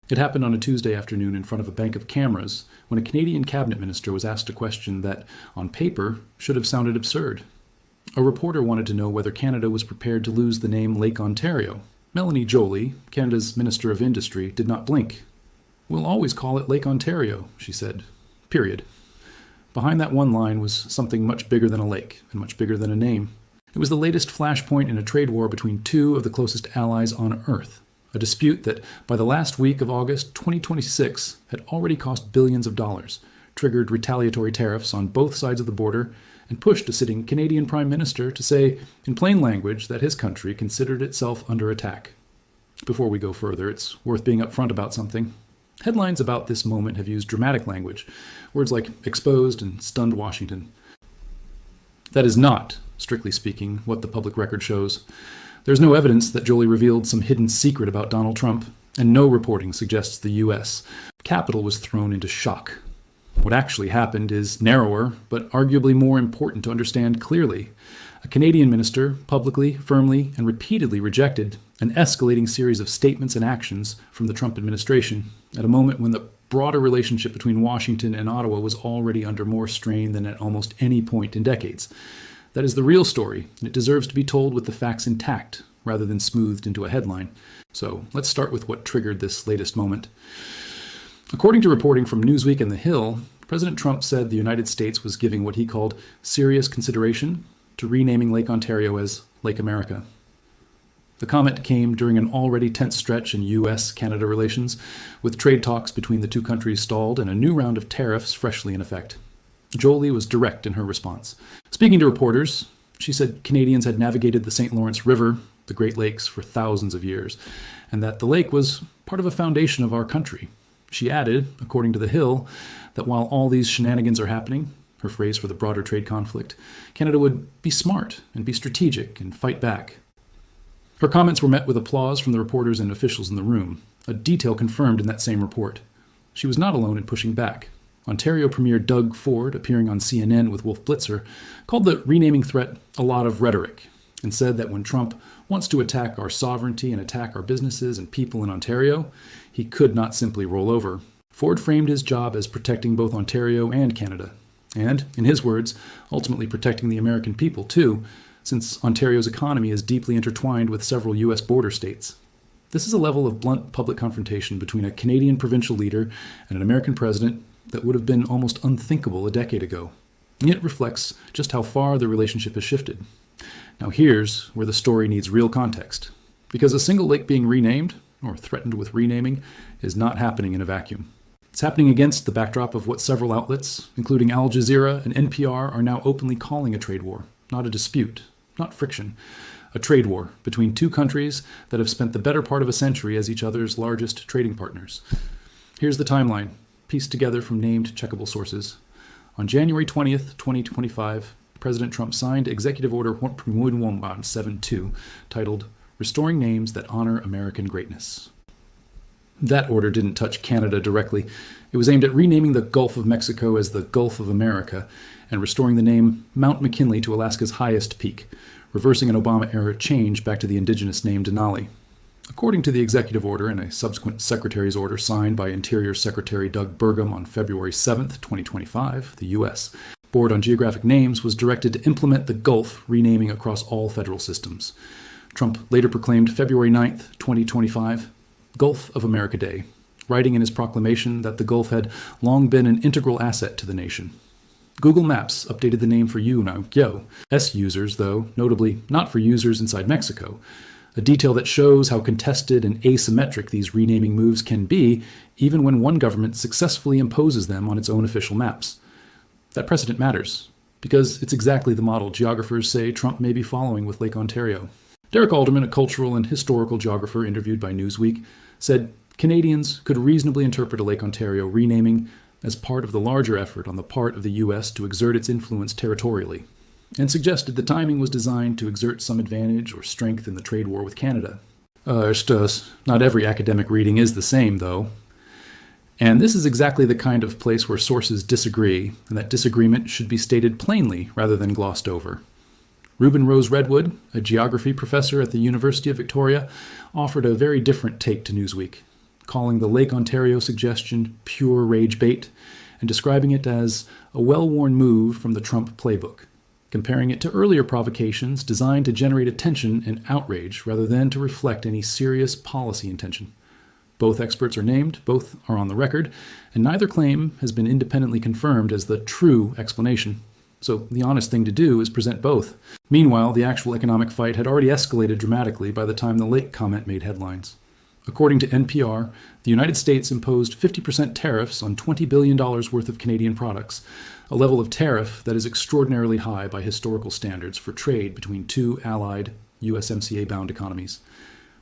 It happened on a Tuesday afternoon in front of a bank of cameras when a Canadian cabinet minister was asked a question that, on paper, should have sounded absurd. A reporter wanted to know whether Canada was prepared to lose the name Lake Ontario. Mélanie Joly, Canada's Minister of Industry, did not blink. "We'll always call it Lake Ontario," she said. Period. Behind that one line was something much bigger than a lake, and much bigger than a name. It was the latest flashpoint in a trade war between two of the closest allies on Earth. A dispute that, by the last week of August 2026, had already cost billions of dollars, triggered retaliatory tariffs on both sides of the border, and pushed a sitting Canadian Prime Minister to say, in plain language, that his country considered itself under attack. Before we go further, it's worth being upfront about something. Headlines about this moment have used dramatic language, words like exposed and stunned Washington. That is not, strictly speaking, what the public record shows. There's no evidence that Joly revealed some hidden secret about Donald Trump, and no reporting suggests the U.S. Capitol was thrown into shock. What actually happened is narrower, but arguably more important to understand clearly. A Canadian minister publicly, firmly, and repeatedly rejected an escalating series of statements and actions from the Trump administration at a moment when the broader relationship between Washington and Ottawa was already under more strain than at almost any point in decades. That is the real story, and it deserves to be told with the facts intact, rather than smoothed into a headline. So let's start with what triggered this latest moment. According to reporting from Newsweek and The Hill, President Trump said the United States was giving what he called serious consideration to renaming Lake Ontario as Lake America. The comment came during an already tense stretch in U.S.-Canada relations, with trade talks between the two countries stalled and a new round of tariffs freshly in effect. Joly was direct in her response. Speaking to reporters, she said Canadians had navigated the St. Lawrence River, the Great Lakes, for thousands of years, and that the lake was part of a foundation of our country. She added, according to The Hill, that while all these shenanigans are happening, her phrase for the broader trade conflict, Canada would be smart and be strategic and fight back. Her comments were met with applause from the reporters and officials in the room, a detail confirmed in that same report. She was not alone in pushing back. Ontario Premier Doug Ford, appearing on CNN with Wolf Blitzer, called the renaming threat a lot of rhetoric, and said that when Trump wants to attack our sovereignty and attack our businesses and people in Ontario, he could not simply roll over. Ford framed his job as protecting both Ontario and Canada, and, in his words, ultimately protecting the American people too, since Ontario's economy is deeply intertwined with several U.S. border states. This is a level of blunt public confrontation between a Canadian provincial leader and an American president that would have been almost unthinkable a decade ago. And it reflects just how far the relationship has shifted. Now here's where the story needs real context. Because a single lake being renamed, or threatened with renaming, is not happening in a vacuum. It's happening against the backdrop of what several outlets, including Al Jazeera and NPR, are now openly calling a trade war, not a dispute, not friction, a trade war between two countries that have spent the better part of a century as each other's largest trading partners. Here's the timeline, pieced together from named checkable sources. On January 20th, 2025, President Trump signed Executive Order 1.72, titled Restoring Names That Honor American Greatness. That order didn't touch Canada directly. It was aimed at renaming the Gulf of Mexico as the Gulf of America and restoring the name Mount McKinley to Alaska's highest peak, reversing an Obama-era change back to the indigenous name Denali. According to the executive order and a subsequent secretary's order signed by Interior Secretary Doug Burgum on February 7, 2025, the U.S. Board on Geographic Names was directed to implement the Gulf renaming across all federal systems. Trump later proclaimed February 9, 2025, Gulf of America Day, writing in his proclamation that the Gulf had long been an integral asset to the nation. Google Maps updated the name for Yo, S users, though notably not for users inside Mexico, a detail that shows how contested and asymmetric these renaming moves can be, even when one government successfully imposes them on its own official maps. That precedent matters, because it's exactly the model geographers say Trump may be following with Lake Ontario. Derek Alderman, a cultural and historical geographer interviewed by Newsweek, said Canadians could reasonably interpret a Lake Ontario renaming as part of the larger effort on the part of the U.S. to exert its influence territorially, and suggested the timing was designed to exert some advantage or strength in the trade war with Canada. Not every academic reading is the same, though. And this is exactly the kind of place where sources disagree, and that disagreement should be stated plainly rather than glossed over. Reuben Rose Redwood, a geography professor at the University of Victoria, offered a very different take to Newsweek. calling the Lake Ontario suggestion pure rage bait and describing it as a well-worn move from the Trump playbook, comparing it to earlier provocations designed to generate attention and outrage rather than to reflect any serious policy intention. Both experts are named, both are on the record, and neither claim has been independently confirmed as the true explanation. So the honest thing to do is present both. Meanwhile, the actual economic fight had already escalated dramatically by the time the Lake comment made headlines. According to NPR, the United States imposed 50% tariffs on $20 billion worth of Canadian products, a level of tariff that is extraordinarily high by historical standards for trade between two allied USMCA-bound economies.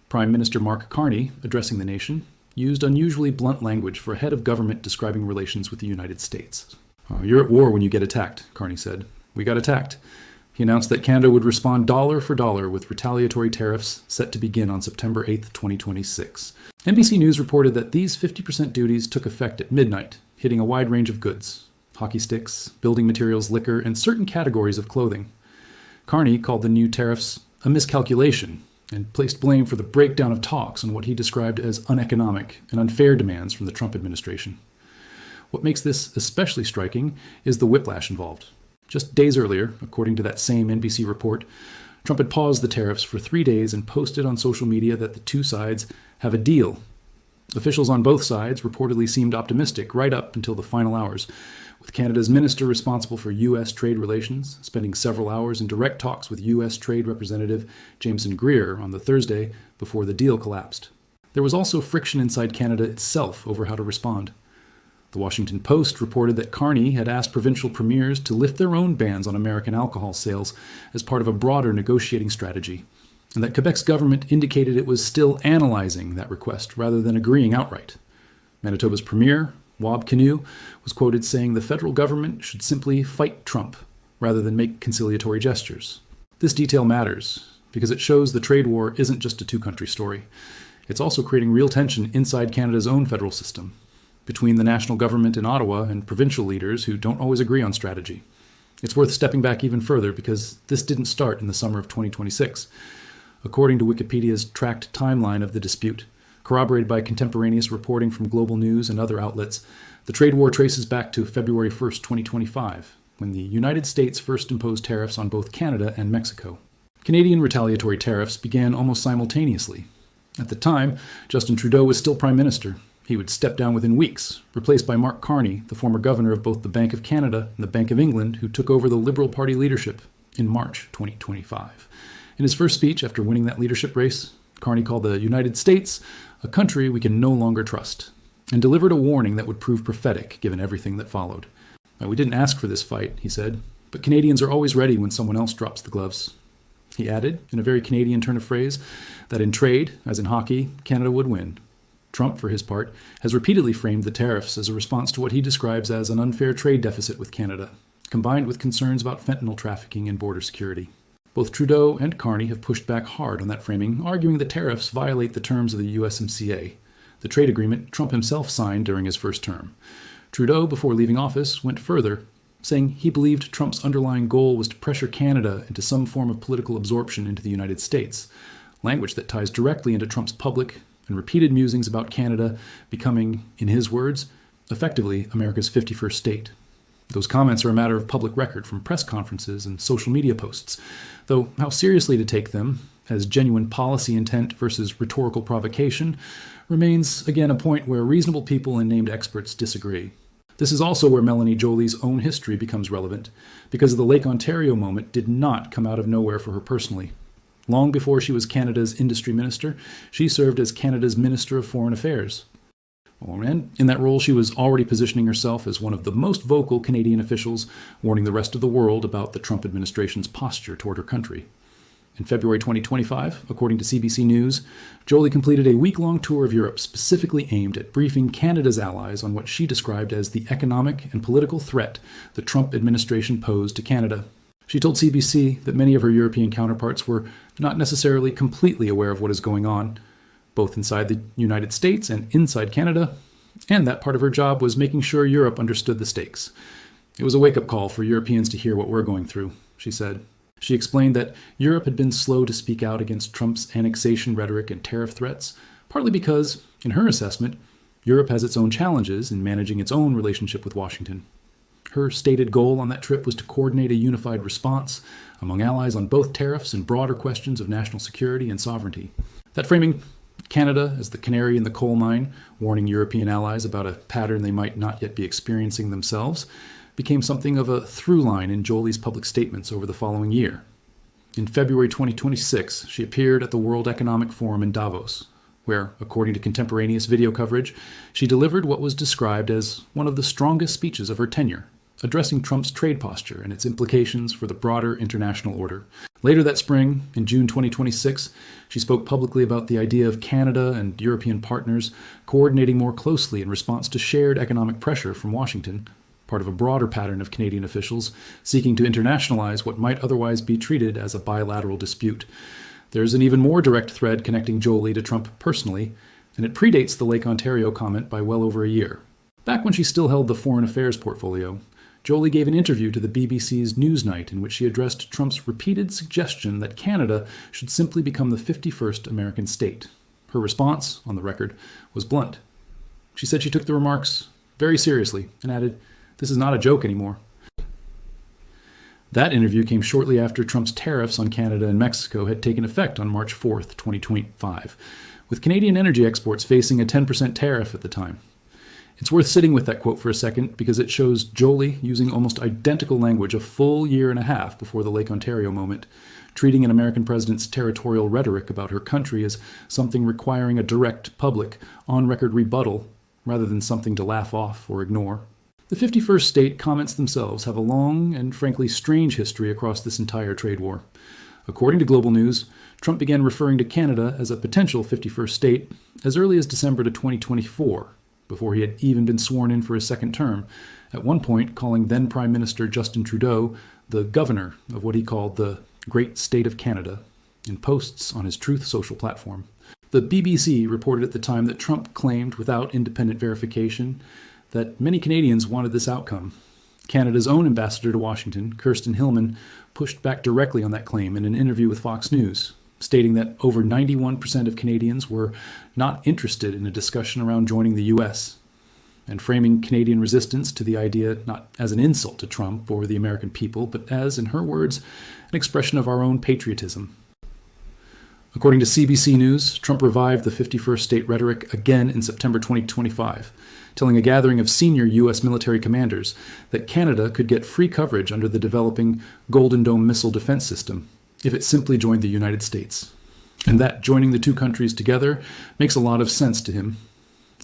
Prime Minister Mark Carney, addressing the nation, used unusually blunt language for a head of government describing relations with the United States. "You're at war when you get attacked," Carney said. "We got attacked." He announced that Canada would respond dollar for dollar with retaliatory tariffs set to begin on September 8, 2026. NBC News reported that these 50% duties took effect at midnight, hitting a wide range of goods: hockey sticks, building materials, liquor, and certain categories of clothing. Carney called the new tariffs a miscalculation and placed blame for the breakdown of talks on what he described as uneconomic and unfair demands from the Trump administration. What makes this especially striking is the whiplash involved. Just days earlier, according to that same NBC report, Trump had paused the tariffs for 3 days and posted on social media that the two sides have a deal. Officials on both sides reportedly seemed optimistic right up until the final hours, with Canada's minister responsible for U.S. trade relations spending several hours in direct talks with U.S. Trade Representative Jameson Greer on the Thursday before the deal collapsed. There was also friction inside Canada itself over how to respond. The Washington Post reported that Carney had asked provincial premiers to lift their own bans on American alcohol sales as part of a broader negotiating strategy, and that Quebec's government indicated it was still analyzing that request rather than agreeing outright. Manitoba's premier, Wab Kinew, was quoted saying the federal government should simply fight Trump rather than make conciliatory gestures. This detail matters because it shows the trade war isn't just a two-country story. It's also creating real tension inside Canada's own federal system, between the national government in Ottawa and provincial leaders who don't always agree on strategy. It's worth stepping back even further because this didn't start in the summer of 2026. According to Wikipedia's tracked timeline of the dispute, corroborated by contemporaneous reporting from Global News and other outlets, the trade war traces back to February 1st, 2025, when the United States first imposed tariffs on both Canada and Mexico. Canadian retaliatory tariffs began almost simultaneously. At the time, Justin Trudeau was still Prime Minister. He would step down within weeks, replaced by Mark Carney, the former governor of both the Bank of Canada and the Bank of England, who took over the Liberal Party leadership in March 2025. In his first speech after winning that leadership race, Carney called the United States a country we can no longer trust, and delivered a warning that would prove prophetic given everything that followed. "Now, we didn't ask for this fight," he said, "but Canadians are always ready when someone else drops the gloves." He added, in a very Canadian turn of phrase, that in trade, as in hockey, Canada would win. Trump, for his part, has repeatedly framed the tariffs as a response to what he describes as an unfair trade deficit with Canada, combined with concerns about fentanyl trafficking and border security. Both Trudeau and Carney have pushed back hard on that framing, arguing the tariffs violate the terms of the USMCA, the trade agreement Trump himself signed during his first term. Trudeau, before leaving office, went further, saying he believed Trump's underlying goal was to pressure Canada into some form of political absorption into the United States, language that ties directly into Trump's public and repeated musings about Canada becoming, in his words, effectively America's 51st state. Those comments are a matter of public record from press conferences and social media posts, though how seriously to take them, as genuine policy intent versus rhetorical provocation, remains, again, a point where reasonable people and named experts disagree. This is also where Mélanie Joly's own history becomes relevant, because the Lake Ontario moment did not come out of nowhere for her personally. Long before she was Canada's industry minister, she served as Canada's Minister of Foreign Affairs. And in that role, she was already positioning herself as one of the most vocal Canadian officials, warning the rest of the world about the Trump administration's posture toward her country. In February 2025, according to CBC News, Joly completed a week-long tour of Europe specifically aimed at briefing Canada's allies on what she described as the economic and political threat the Trump administration posed to Canada. She told CBC that many of her European counterparts were not necessarily completely aware of what is going on, both inside the United States and inside Canada, and that part of her job was making sure Europe understood the stakes. "It was a wake-up call for Europeans to hear what we're going through," she said. She explained that Europe had been slow to speak out against Trump's annexation rhetoric and tariff threats, partly because, in her assessment, Europe has its own challenges in managing its own relationship with Washington. Her stated goal on that trip was to coordinate a unified response among allies on both tariffs and broader questions of national security and sovereignty. That framing Canada as the canary in the coal mine, warning European allies about a pattern they might not yet be experiencing themselves, became something of a through line in Joly's public statements over the following year. In February 2026, she appeared at the World Economic Forum in Davos, where, according to contemporaneous video coverage, she delivered what was described as one of the strongest speeches of her tenure, addressing Trump's trade posture and its implications for the broader international order. Later that spring, in June 2026, she spoke publicly about the idea of Canada and European partners coordinating more closely in response to shared economic pressure from Washington, part of a broader pattern of Canadian officials seeking to internationalize what might otherwise be treated as a bilateral dispute. There's an even more direct thread connecting Joly to Trump personally, and it predates the Lake Ontario comment by well over a year. Back when she still held the Foreign Affairs portfolio, Joly gave an interview to the BBC's Newsnight in which she addressed Trump's repeated suggestion that Canada should simply become the 51st American state. Her response, on the record, was blunt. She said she took the remarks very seriously and added, "This is not a joke anymore." That interview came shortly after Trump's tariffs on Canada and Mexico had taken effect on March 4th, 2025, with Canadian energy exports facing a 10% tariff at the time. It's worth sitting with that quote for a second because it shows Joly using almost identical language a full year and a half before the Lake Ontario moment, treating an American president's territorial rhetoric about her country as something requiring a direct, public, on-record rebuttal rather than something to laugh off or ignore. The 51st state comments themselves have a long and frankly strange history across this entire trade war. According to Global News, Trump began referring to Canada as a potential 51st state as early as December 2024, before he had even been sworn in for his second term, at one point calling then Prime Minister Justin Trudeau the governor of what he called the Great State of Canada, in posts on his Truth Social platform. The BBC reported at the time that Trump claimed, without independent verification, that many Canadians wanted this outcome. Canada's own ambassador to Washington, Kirsten Hillman, pushed back directly on that claim in an interview with Fox News, stating that over 91% of Canadians were not interested in a discussion around joining the U.S., and framing Canadian resistance to the idea not as an insult to Trump or the American people, but as, in her words, an expression of our own patriotism. According to CBC News, Trump revived the 51st state rhetoric again in September 2025, telling a gathering of senior U.S. military commanders that Canada could get free coverage under the developing Golden Dome missile defense system if it simply joined the United States, and that joining the two countries together makes a lot of sense to him.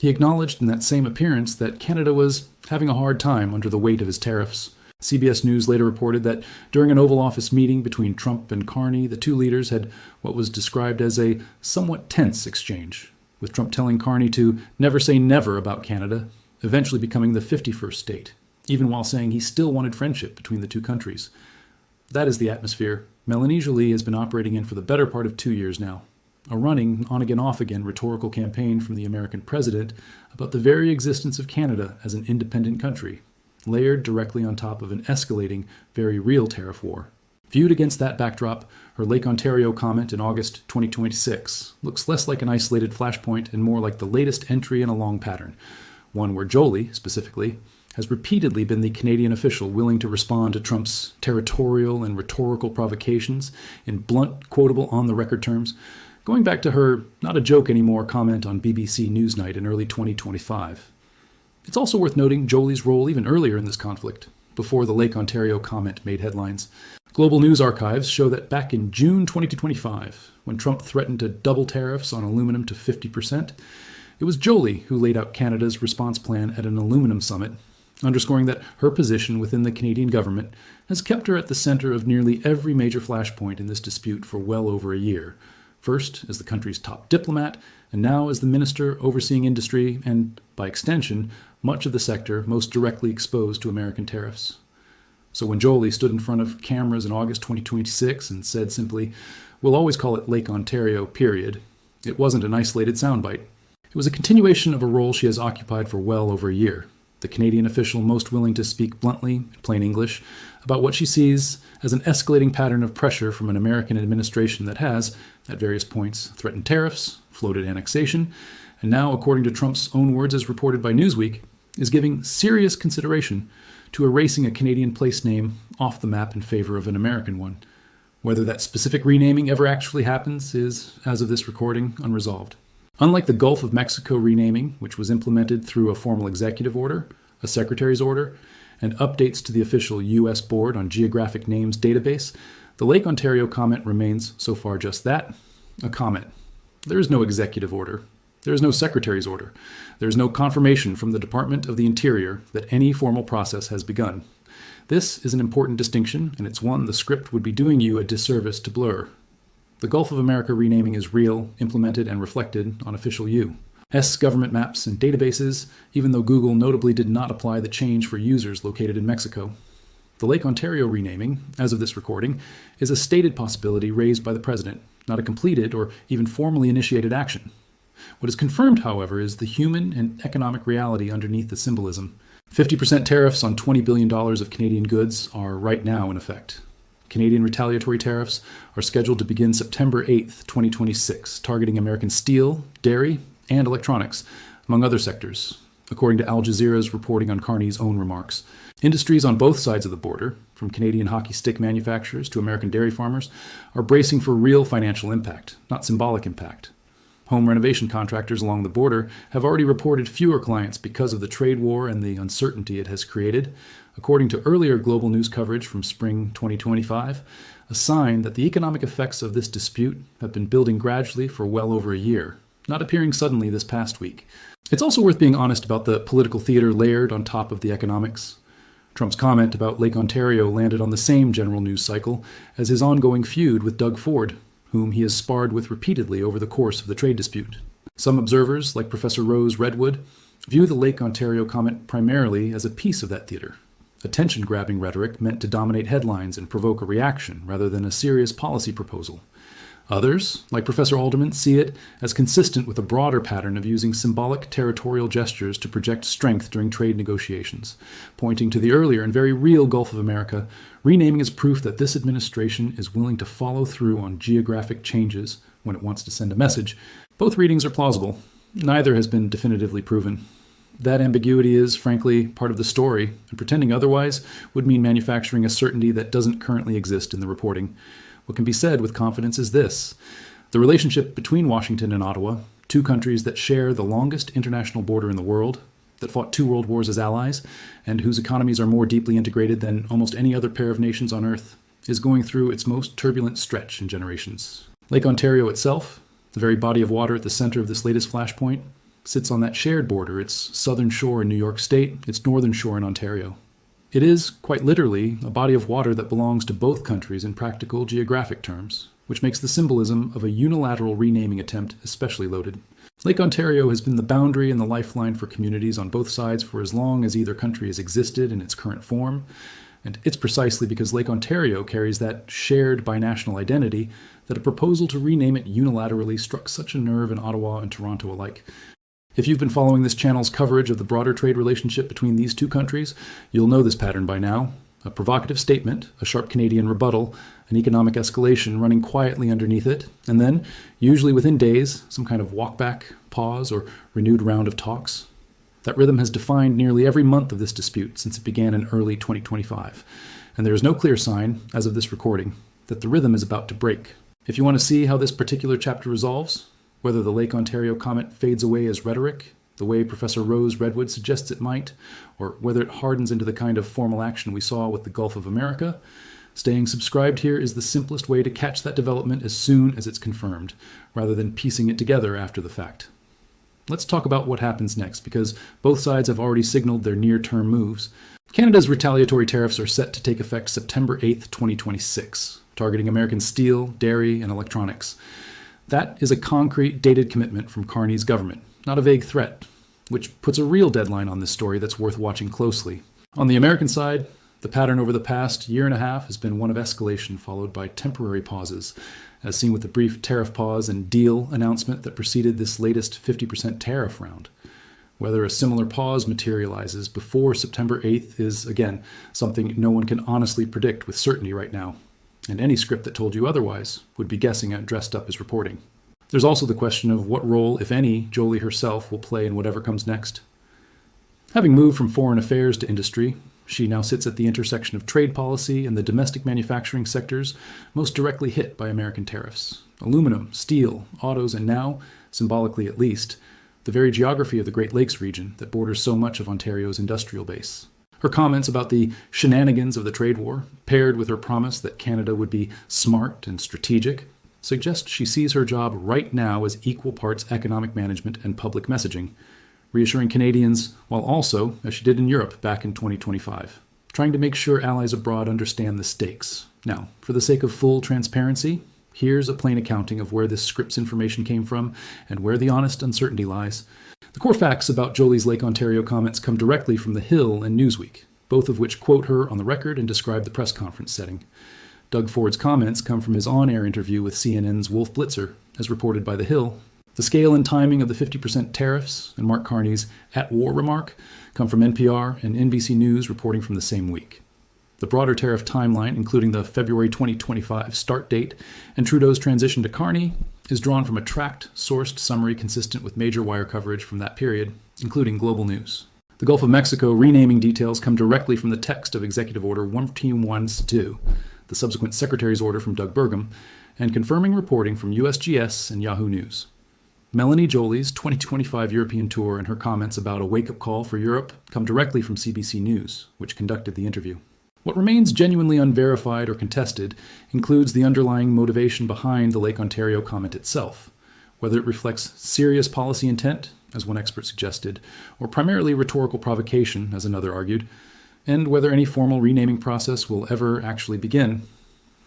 He acknowledged in that same appearance that Canada was having a hard time under the weight of his tariffs. CBS News later reported that during an Oval Office meeting between Trump and Carney, the two leaders had what was described as a somewhat tense exchange, with Trump telling Carney to never say never about Canada, eventually becoming the 51st state, even while saying he still wanted friendship between the two countries. That is the atmosphere Mélanie Joly has been operating in for the better part of 2 years now, a running, on-again, off-again rhetorical campaign from the American president about the very existence of Canada as an independent country, layered directly on top of an escalating, very real tariff war. Viewed against that backdrop, her Lake Ontario comment in August 2026 looks less like an isolated flashpoint and more like the latest entry in a long pattern, one where Joly, specifically, has repeatedly been the Canadian official willing to respond to Trump's territorial and rhetorical provocations in blunt, quotable, on-the-record terms, going back to her not a joke anymore comment on BBC Newsnight in early 2025. It's also worth noting Joly's role even earlier in this conflict, before the Lake Ontario comment made headlines. Global news archives show that back in June 2025, when Trump threatened to double tariffs on aluminum to 50%, it was Joly who laid out Canada's response plan at an aluminum summit, underscoring that her position within the Canadian government has kept her at the center of nearly every major flashpoint in this dispute for well over a year, first as the country's top diplomat, and now as the minister overseeing industry and, by extension, much of the sector most directly exposed to American tariffs. So when Joly stood in front of cameras in August 2026 and said simply, "We'll always call it Lake Ontario, period," it wasn't an isolated soundbite. It was a continuation of a role she has occupied for well over a year, the Canadian official most willing to speak bluntly, in plain English, about what she sees as an escalating pattern of pressure from an American administration that has, at various points, threatened tariffs, floated annexation, and now, according to Trump's own words as reported by Newsweek, is giving serious consideration to erasing a Canadian place name off the map in favor of an American one. Whether that specific renaming ever actually happens is, as of this recording, unresolved. Unlike the Gulf of Mexico renaming, which was implemented through a formal executive order, a secretary's order, and updates to the official U.S. Board on Geographic Names database, the Lake Ontario comment remains, so far, just that, a comment. There is no executive order. There is no secretary's order. There is no confirmation from the Department of the Interior that any formal process has begun. This is an important distinction, and it's one the script would be doing you a disservice to blur. The Gulf of America renaming is real, implemented, and reflected on official U. Government maps and databases, even though Google notably did not apply the change for users located in Mexico. The Lake Ontario renaming, as of this recording, is a stated possibility raised by the president, not a completed or even formally initiated action. What is confirmed, however, is the human and economic reality underneath the symbolism. 50% tariffs on $20 billion of Canadian goods are right now in effect. Canadian retaliatory tariffs are scheduled to begin September 8th, 2026, targeting American steel, dairy, and electronics, among other sectors, according to Al Jazeera's reporting on Carney's own remarks. Industries on both sides of the border, from Canadian hockey stick manufacturers to American dairy farmers, are bracing for real financial impact, not symbolic impact. Home renovation contractors along the border have already reported fewer clients because of the trade war and the uncertainty it has created, according to earlier global news coverage from spring 2025, a sign that the economic effects of this dispute have been building gradually for well over a year, not appearing suddenly this past week. It's also worth being honest about the political theater layered on top of the economics. Trump's comment about Lake Ontario landed on the same general news cycle as his ongoing feud with Doug Ford, whom he has sparred with repeatedly over the course of the trade dispute. Some observers, like Professor Rose Redwood, view the Lake Ontario comment primarily as a piece of that theater, attention-grabbing rhetoric meant to dominate headlines and provoke a reaction rather than a serious policy proposal. Others, like Professor Alderman, see it as consistent with a broader pattern of using symbolic territorial gestures to project strength during trade negotiations, pointing to the earlier and very real Gulf of America, renaming as proof that this administration is willing to follow through on geographic changes when it wants to send a message. Both readings are plausible. Neither has been definitively proven. That ambiguity is, frankly, part of the story, and pretending otherwise would mean manufacturing a certainty that doesn't currently exist in the reporting. What can be said with confidence is this: the relationship between Washington and Ottawa, two countries that share the longest international border in the world, that fought 2 world wars as allies, and whose economies are more deeply integrated than almost any other pair of nations on Earth, is going through its most turbulent stretch in generations. Lake Ontario itself, the very body of water at the center of this latest flashpoint, sits on that shared border, its southern shore in New York State, its northern shore in Ontario. It is, quite literally, a body of water that belongs to both countries in practical geographic terms, which makes the symbolism of a unilateral renaming attempt especially loaded. Lake Ontario has been the boundary and the lifeline for communities on both sides for as long as either country has existed in its current form, and it's precisely because Lake Ontario carries that shared binational identity that a proposal to rename it unilaterally struck such a nerve in Ottawa and Toronto alike. If you've been following this channel's coverage of the broader trade relationship between these two countries, you'll know this pattern by now. A provocative statement, a sharp Canadian rebuttal, an economic escalation running quietly underneath it, and then, usually within days, some kind of walkback, pause, or renewed round of talks. That rhythm has defined nearly every month of this dispute since it began in early 2025, and there is no clear sign, as of this recording, that the rhythm is about to break. If you want to see how this particular chapter resolves, whether the Lake Ontario comment fades away as rhetoric, the way Professor Rose Redwood suggests it might, or whether it hardens into the kind of formal action we saw with the Gulf of America, staying subscribed here is the simplest way to catch that development as soon as it's confirmed, rather than piecing it together after the fact. Let's talk about what happens next, because both sides have already signaled their near-term moves. Canada's retaliatory tariffs are set to take effect September 8th, 2026, targeting American steel, dairy, and electronics. That is a concrete, dated commitment from Carney's government, not a vague threat, which puts a real deadline on this story that's worth watching closely. On the American side, the pattern over the past year and a half has been one of escalation followed by temporary pauses, as seen with the brief tariff pause and deal announcement that preceded this latest 50% tariff round. Whether a similar pause materializes before September 8th is, again, something no one can honestly predict with certainty right now. And any script that told you otherwise would be guessing at dressed up as reporting. There's also the question of what role, if any, Joly herself will play in whatever comes next. Having moved from foreign affairs to industry, she now sits at the intersection of trade policy and the domestic manufacturing sectors most directly hit by American tariffs. Aluminum, steel, autos, and now, symbolically at least, the very geography of the Great Lakes region that borders so much of Ontario's industrial base. Her comments about the shenanigans of the trade war, paired with her promise that Canada would be smart and strategic, suggest she sees her job right now as equal parts economic management and public messaging, reassuring Canadians while also, as she did in Europe back in 2025, trying to make sure allies abroad understand the stakes. Now, for the sake of full transparency, here's a plain accounting of where this script's information came from and where the honest uncertainty lies. The core facts about Joly's Lake Ontario comments come directly from The Hill and Newsweek, both of which quote her on the record and describe the press conference setting. Doug Ford's comments come from his on-air interview with CNN's Wolf Blitzer, as reported by The Hill. The scale and timing of the 50% tariffs and Mark Carney's at war remark come from NPR and NBC News reporting from the same week. The broader tariff timeline, including the February 2025 start date and Trudeau's transition to Carney, is drawn from a tracked, sourced summary consistent with major wire coverage from that period, including Global News. The Gulf of Mexico renaming details come directly from the text of Executive Order 131-2, the subsequent Secretary's order from Doug Burgum, and confirming reporting from USGS and Yahoo News. Mélanie Joly's 2025 European tour and her comments about a wake-up call for Europe come directly from CBC News, which conducted the interview. What remains genuinely unverified or contested includes the underlying motivation behind the Lake Ontario comment itself, whether it reflects serious policy intent, as one expert suggested, or primarily rhetorical provocation, as another argued, and whether any formal renaming process will ever actually begin.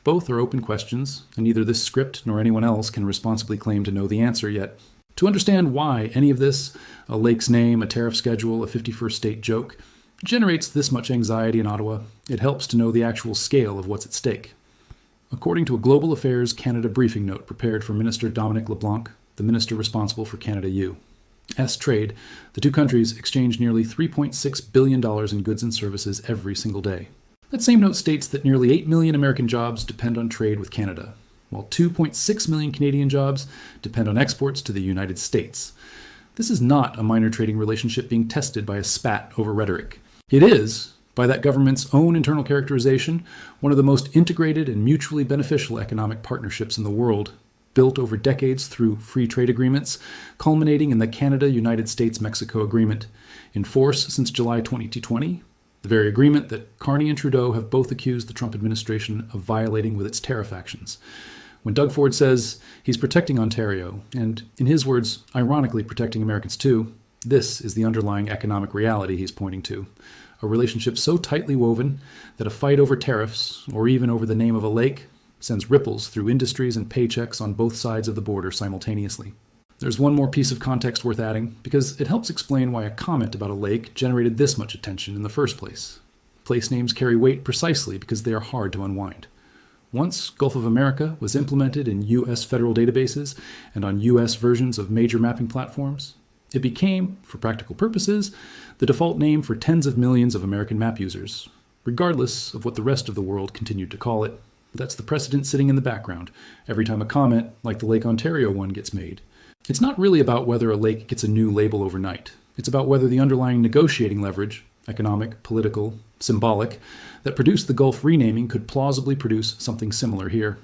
Both are open questions, and neither this script nor anyone else can responsibly claim to know the answer yet. To understand why any of this, a lake's name, a tariff schedule, a 51st state joke, generates this much anxiety in Ottawa, it helps to know the actual scale of what's at stake. According to a Global Affairs Canada briefing note prepared for Minister Dominic LeBlanc, the minister responsible for Canada-U, trade, the two countries exchange nearly $3.6 billion in goods and services every single day. That same note states that nearly 8 million American jobs depend on trade with Canada, while 2.6 million Canadian jobs depend on exports to the United States. This is not a minor trading relationship being tested by a spat over rhetoric. It is, by that government's own internal characterization, one of the most integrated and mutually beneficial economic partnerships in the world, built over decades through free trade agreements, culminating in the Canada-United States-Mexico Agreement, in force since July 2020, the very agreement that Carney and Trudeau have both accused the Trump administration of violating with its tariff actions. When Doug Ford says he's protecting Ontario, and in his words, ironically protecting Americans too, this is the underlying economic reality he's pointing to. A relationship so tightly woven that a fight over tariffs, or even over the name of a lake, sends ripples through industries and paychecks on both sides of the border simultaneously. There's one more piece of context worth adding, because it helps explain why a comment about a lake generated this much attention in the first place. Place names carry weight precisely because they are hard to unwind. Once Gulf of America was implemented in U.S. federal databases and on U.S. versions of major mapping platforms, it became, for practical purposes, the default name for tens of millions of American map users, regardless of what the rest of the world continued to call it. That's the precedent sitting in the background every time a comment like the Lake Ontario one gets made. It's not really about whether a lake gets a new label overnight. It's about whether the underlying negotiating leverage, economic, political, symbolic, that produced the Gulf renaming could plausibly produce something similar here.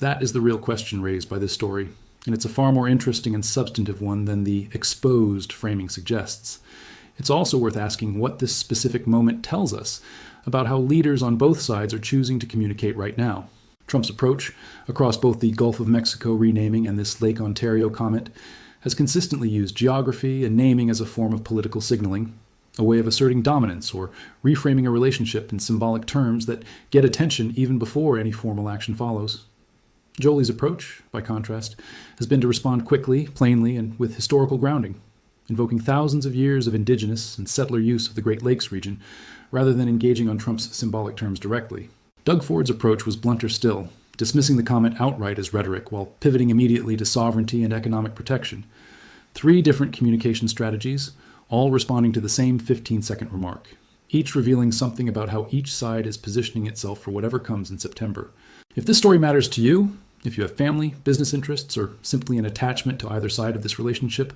That is the real question raised by this story, and it's a far more interesting and substantive one than the exposed framing suggests. It's also worth asking what this specific moment tells us about how leaders on both sides are choosing to communicate right now. Trump's approach, across both the Gulf of Mexico renaming and this Lake Ontario comment, has consistently used geography and naming as a form of political signaling, a way of asserting dominance or reframing a relationship in symbolic terms that get attention even before any formal action follows. Joly's approach, by contrast, has been to respond quickly, plainly, and with historical grounding, invoking thousands of years of indigenous and settler use of the Great Lakes region, rather than engaging on Trump's symbolic terms directly. Doug Ford's approach was blunter still, dismissing the comment outright as rhetoric while pivoting immediately to sovereignty and economic protection. 3 different communication strategies, all responding to the same 15-second remark, each revealing something about how each side is positioning itself for whatever comes in September. If this story matters to you, If you have family, business interests, or simply an attachment to either side of this relationship,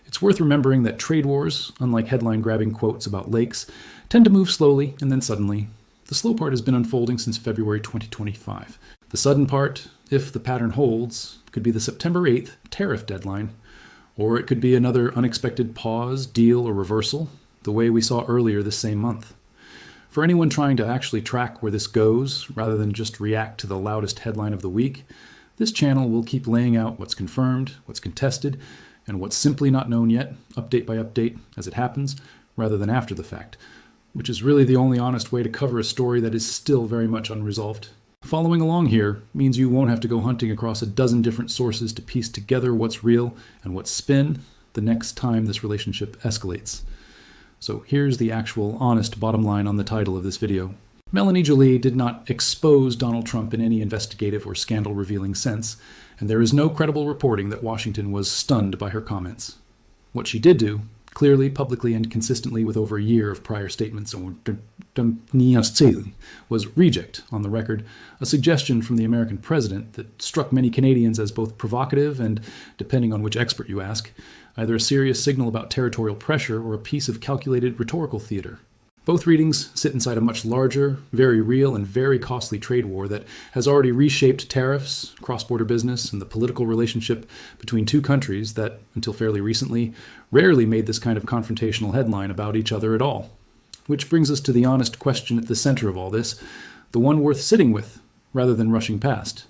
it's worth remembering that trade wars, unlike headline-grabbing quotes about lakes, tend to move slowly and then suddenly. The slow part has been unfolding since February 2025. The sudden part, if the pattern holds, could be the September 8th tariff deadline, or it could be another unexpected pause, deal, or reversal, the way we saw earlier this same month. For anyone trying to actually track where this goes, rather than just react to the loudest headline of the week, this channel will keep laying out what's confirmed, what's contested, and what's simply not known yet, update by update, as it happens, rather than after the fact, which is really the only honest way to cover a story that is still very much unresolved. Following along here means you won't have to go hunting across a dozen different sources to piece together what's real and what's spin the next time this relationship escalates. So here's the actual honest bottom line on the title of this video. Mélanie Joly did not expose Donald Trump in any investigative or scandal-revealing sense, and there is no credible reporting that Washington was stunned by her comments. What she did do, clearly, publicly, and consistently with over a year of prior statements, was reject on the record, a suggestion from the American president that struck many Canadians as both provocative and, depending on which expert you ask, either a serious signal about territorial pressure or a piece of calculated rhetorical theater. Both readings sit inside a much larger, very real, and very costly trade war that has already reshaped tariffs, cross-border business, and the political relationship between two countries that, until fairly recently, rarely made this kind of confrontational headline about each other at all. Which brings us to the honest question at the center of all this, the one worth sitting with, rather than rushing past.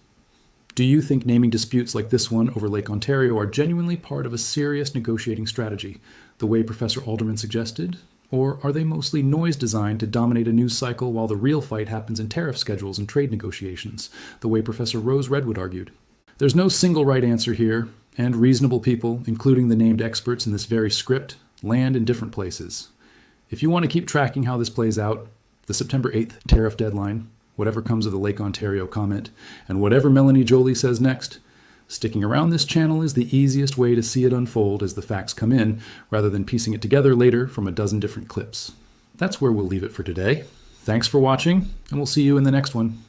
Do you think naming disputes like this one over Lake Ontario are genuinely part of a serious negotiating strategy, the way Professor Alderman suggested? Or are they mostly noise designed to dominate a news cycle while the real fight happens in tariff schedules and trade negotiations, the way Professor Rose Redwood argued? There's no single right answer here, and reasonable people, including the named experts in this very script, land in different places. If you want to keep tracking how this plays out, the September 8th tariff deadline, whatever comes of the Lake Ontario comment, and whatever Mélanie Joly says next, sticking around this channel is the easiest way to see it unfold as the facts come in, rather than piecing it together later from a dozen different clips. That's where we'll leave it for today. Thanks for watching, and we'll see you in the next one.